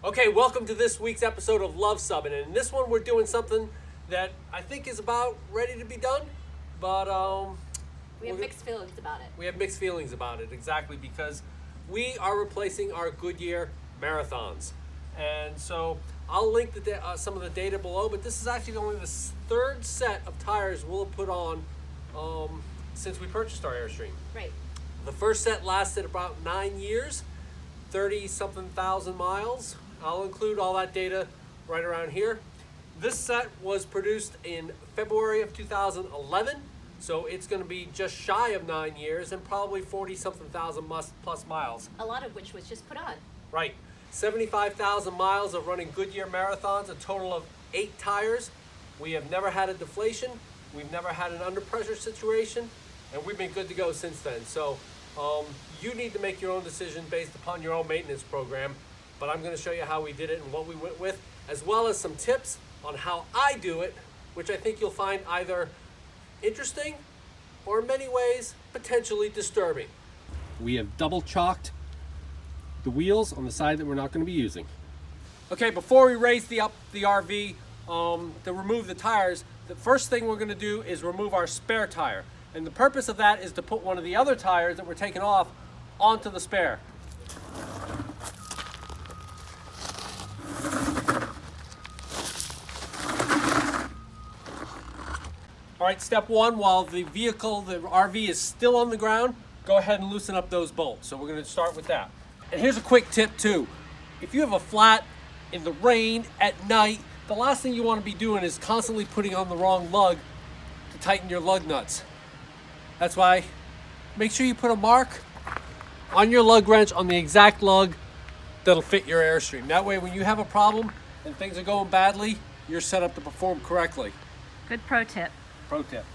Okay, welcome to this week's episode of Luv Subbin, and in this one we're doing something that I think is about ready to be done, but we have mixed feelings about it. We have mixed feelings about it, exactly, because we are replacing our Goodyear Marathons. And so I'll link some of the data below, but this is actually only the third set of tires we'll have put on since we purchased our Airstream. Right. The first set lasted about 9 years, 30-something thousand miles. I'll include all that data right around here. This set was produced in February of 2011, so it's going to be just shy of 9 years and probably 40-something thousand plus miles. A lot of which was just put on. Right. 75,000 miles of running Goodyear Marathons, a total of 8 tires. We have never had a deflation. We've never had an under pressure situation, and we've been good to go since then. So you need to make your own decision based upon your own maintenance program, but I'm going to show you how we did it and what we went with, as well as some tips on how I do it, which I think you'll find either interesting or in many ways potentially disturbing. We have double chalked the wheels on the side that we're not going to be using. Okay, before we raise the RV to remove the tires, the first thing we're going to do is remove our spare tire. And the purpose of that is to put one of the other tires that we're taking off onto the spare. All right, step one, while the RV is still on the ground, go ahead and loosen up those bolts. So we're going to start with that. And here's a quick tip too. If you have a flat in the rain at night, the last thing you want to be doing is constantly putting on the wrong lug to tighten your lug nuts. That's why make sure you put a mark on your lug wrench on the exact lug that'll fit your Airstream. That way when you have a problem and things are going badly, you're set up to perform correctly. Good pro tip. Pro tip.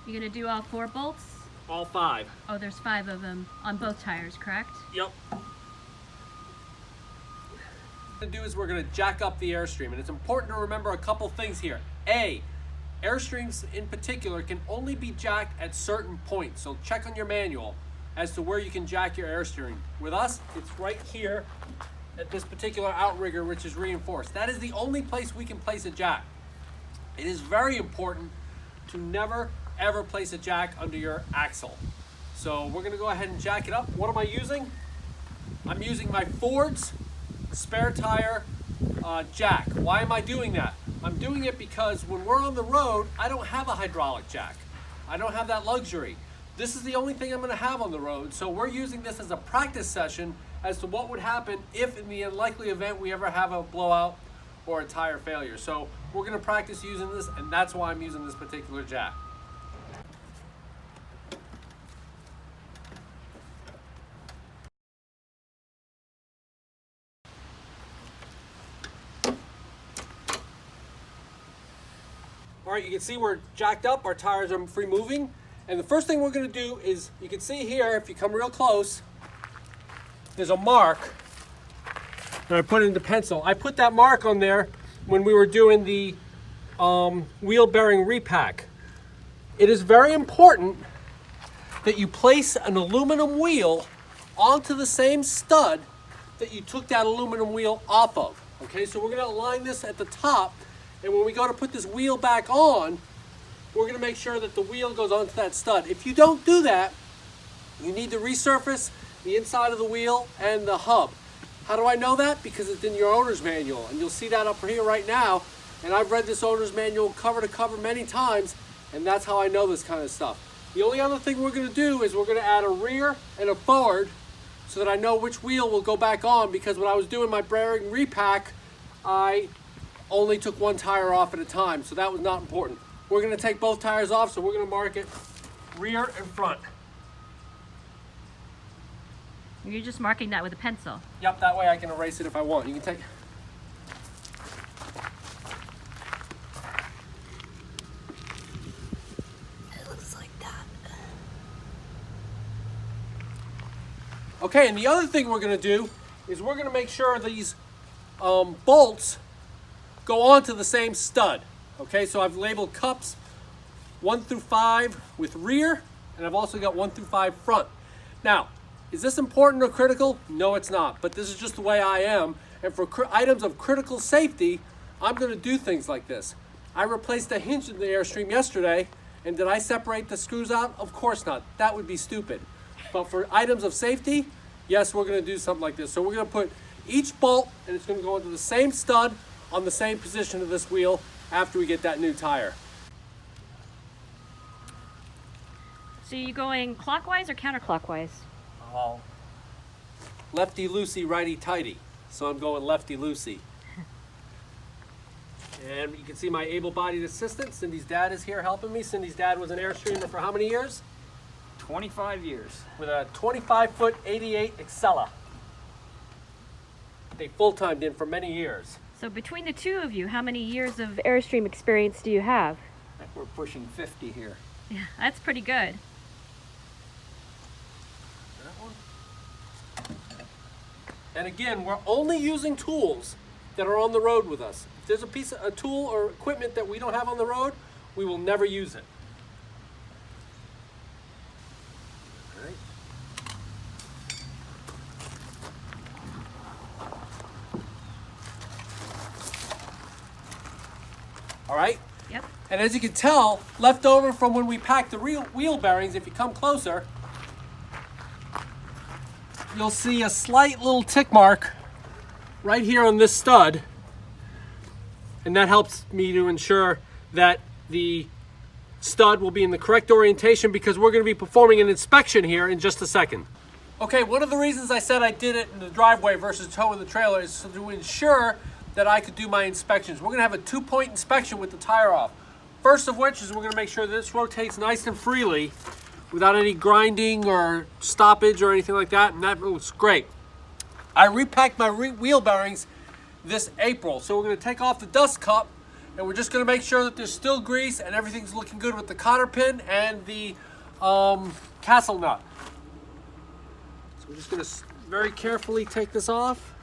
You're going to do all 4 bolts? All 5. Oh, there's 5 of them on both tires, correct? Yep. What we're going to do is we're going to jack up the Airstream, and it's important to remember a couple things here. A, Airstreams in particular can only be jacked at certain points, so check on your manual as to where you can jack your Airstream. With us, it's right here at this particular outrigger, which is reinforced. That is the only place we can place a jack. It is very important to never ever place a jack under your axle. So we're going to go ahead and jack it up. What am I using? I'm using my Ford's spare tire jack. Why am I doing that? I'm doing it because when we're on the road, I don't have a hydraulic jack. I don't have that luxury. This is the only thing I'm going to have on the road. So we're using this as a practice session as to what would happen if in the unlikely event we ever have a blowout or a tire failure. So we're going to practice using this, and that's why I'm using this particular jack. All right, you can see we're jacked up, our tires are free moving. And the first thing we're gonna do is, you can see here, if you come real close, there's a mark that I put into pencil. I put that mark on there when we were doing the wheel bearing repack. It is very important that you place an aluminum wheel onto the same stud that you took that aluminum wheel off of. Okay, so we're gonna align this at the top, and when we go to put this wheel back on, we're gonna make sure that the wheel goes onto that stud. If you don't do that, you need to resurface the inside of the wheel and the hub. How do I know that? Because it's in your owner's manual, and you'll see that up here right now. And I've read this owner's manual cover to cover many times, and that's how I know this kind of stuff. The only other thing we're gonna do is we're gonna add a rear and a forward so that I know which wheel will go back on, because when I was doing my bearing repack, I only took one tire off at a time, so that was not important. We're gonna take both tires off, so we're gonna mark it rear and front. You're just marking that with a pencil. Yep, that way I can erase it if I want. You can take... It looks like that. Okay, and the other thing we're gonna do is we're gonna make sure these bolts go onto the same stud. Okay, so I've labeled cups 1 through 5 with rear, and I've also got 1 through 5 front. Now, is this important or critical? No, it's not, but this is just the way I am. And for items of critical safety, I'm gonna do things like this. I replaced a hinge in the Airstream yesterday, and did I separate the screws out? Of course not. That would be stupid. But for items of safety, yes, we're gonna do something like this. So we're gonna put each bolt, and it's gonna go into the same stud on the same position of this wheel after we get that new tire. So you going clockwise or counterclockwise? Oh. Lefty loosey, righty tighty. So I'm going lefty loosey. And you can see my able-bodied assistant. Cindy's dad is here helping me. Cindy's dad was an Airstreamer for how many years? 25 years. With a 25-foot 88 Excella. They full-timed in for many years. So between the two of you, how many years of Airstream experience do you have? I think we're pushing 50 here. Yeah, that's pretty good. That one. And again, we're only using tools that are on the road with us. If there's a tool or equipment that we don't have on the road, we will never use it. All right. All right. Yep. And as you can tell, left over from when we packed the wheel bearings, if you come closer, you'll see a slight little tick mark right here on this stud. And that helps me to ensure that the stud will be in the correct orientation, because we're going to be performing an inspection here in just a second. Okay, one of the reasons I said I did it in the driveway versus towing the trailer is to ensure that I could do my inspections. We're going to have a 2-point inspection with the tire off. First of which is we're going to make sure that this rotates nice and freely without any grinding or stoppage or anything like that, and that looks great. I repacked my wheel bearings this April, so we're going to take off the dust cup, and we're just going to make sure that there's still grease and everything's looking good with the cotter pin and the castle nut. So we're just going to very carefully take this off.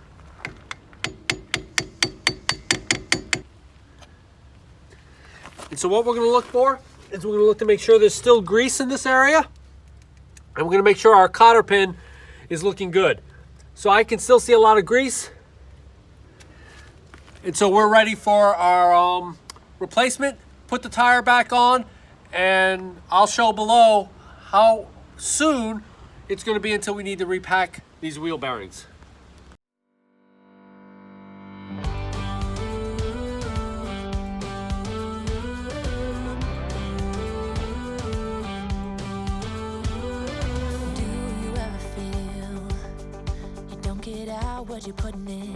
And so what we're going to look for is we're going to look to make sure there's still grease in this area, and we're going to make sure our cotter pin is looking good. So I can still see a lot of grease. And so we're ready for our replacement. Put the tire back on, and I'll show below how soon it's going to be until we need to repack these wheel bearings. What you're putting in.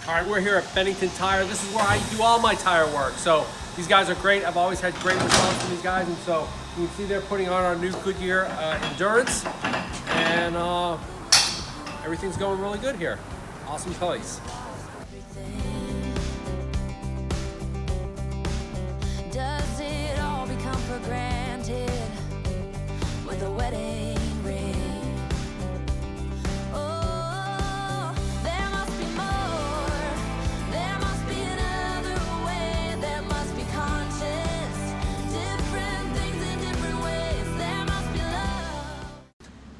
All right, we're here at Bennington Tire. This is where I do all my tire work. So these guys are great. I've always had great response from these guys, and so you can see they're putting on our new Goodyear Endurance, and everything's going really good here. Awesome place. Does it all become for granted with a wedding ring?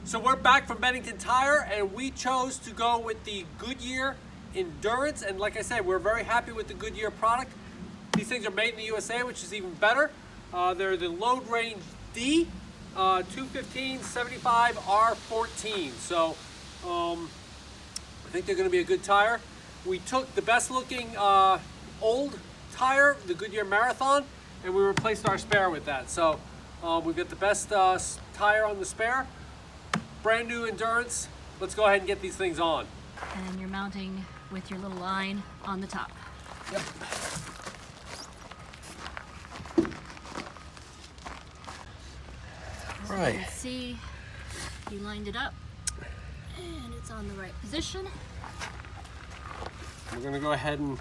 So we're back from Bennington Tire, and we chose to go with the Goodyear Endurance. And like I said, we're very happy with the Goodyear product. These things are made in the USA, which is even better. They're the Load Range D, 215/75 R14. So I think they're going to be a good tire. We took the best looking old tire, the Goodyear Marathon, and we replaced our spare with that. So we've got the best tire on the spare. Brand new Endurance. Let's go ahead and get these things on. And you're mounting with your little line on the top. Yep. So Right. you can see you lined it up and it's on the right position. We're going to go ahead and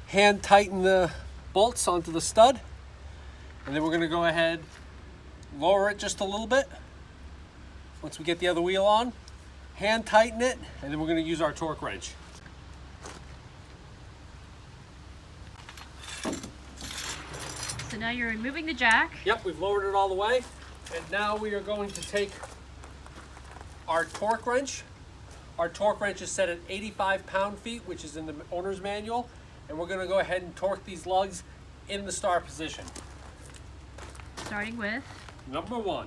hand tighten the bolts onto the stud, and then we're going to go ahead, lower it just a little bit. Once we get the other wheel on, hand tighten it, and then we're going to use our torque wrench. So now you're removing the jack. Yep, we've lowered it all the way. And now we are going to take our torque wrench. Our torque wrench is set at 85 pound-feet, which is in the owner's manual. And we're gonna go ahead and torque these lugs in the start position. Starting with Number 1.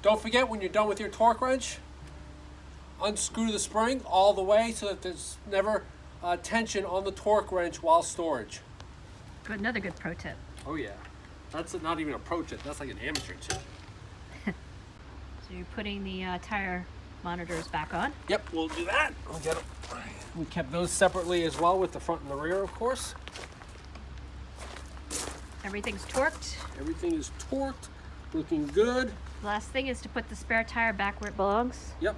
Don't forget, when you're done with your torque wrench, unscrew the spring all the way so that there's never tension on the torque wrench while storage. another good pro tip. Oh yeah, that's not even a pro tip, that's like an amateur tip. So you're putting the tire monitors back on. Yep, we'll do that. We'll get them. We kept those separately as well with the front and the rear, of course. Everything's torqued. Everything is torqued, looking good. The last thing is to put the spare tire back where it belongs, Yep,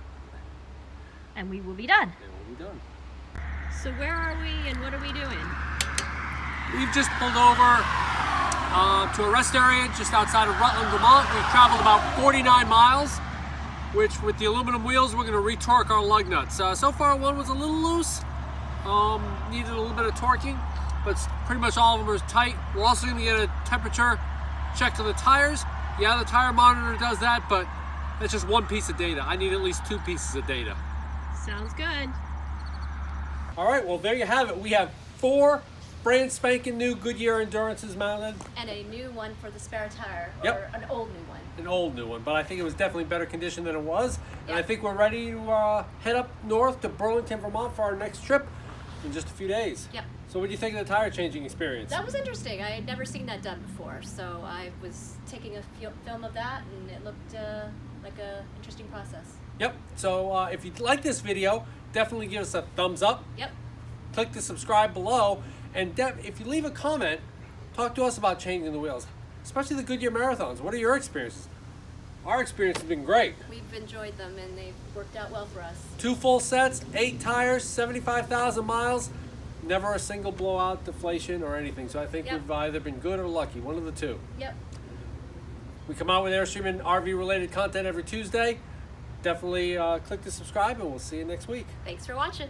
and we will be done. and we'll be done. So where are we and what are we doing? We've just pulled over to a rest area just outside of Rutland, Vermont. We've traveled about 49 miles, which with the aluminum wheels, we're gonna retorque our lug nuts. So far, one was a little loose, needed a little bit of torquing, but pretty much all of them are tight. We're also gonna get a temperature check to the tires. Yeah, the tire monitor does that, but that's just one piece of data. I need at least 2 pieces of data. Sounds good. All right, well, there you have it. We have 4 brand spanking new Goodyear Endurances mounted. And a new one for the spare tire, Yep. or an old new one. An old new one, but I think it was definitely better condition than it was. And I Yep. think we're ready to head up north to Burlington, Vermont for our next trip in just a few days. Yep. So what do you think of the tire changing experience? That was interesting. I had never seen that done before, so I was taking a film of that, and it looked like a interesting process. Yep. So if you like this video, definitely give us a thumbs up. Yep. Click the subscribe below, and if you leave a comment, talk to us about changing the wheels, especially the Goodyear Marathons. What are your experiences? Our experience has been great. We've enjoyed them, and they've worked out well for us. 2 full sets, 8 tires, 75,000 miles. Never a single blowout, deflation, or anything. So I think Yep. we've either been good or lucky, one of the two. Yep. We come out with Airstream and RV related content every Tuesday. Definitely click to subscribe, and we'll see you next week. Thanks for watching.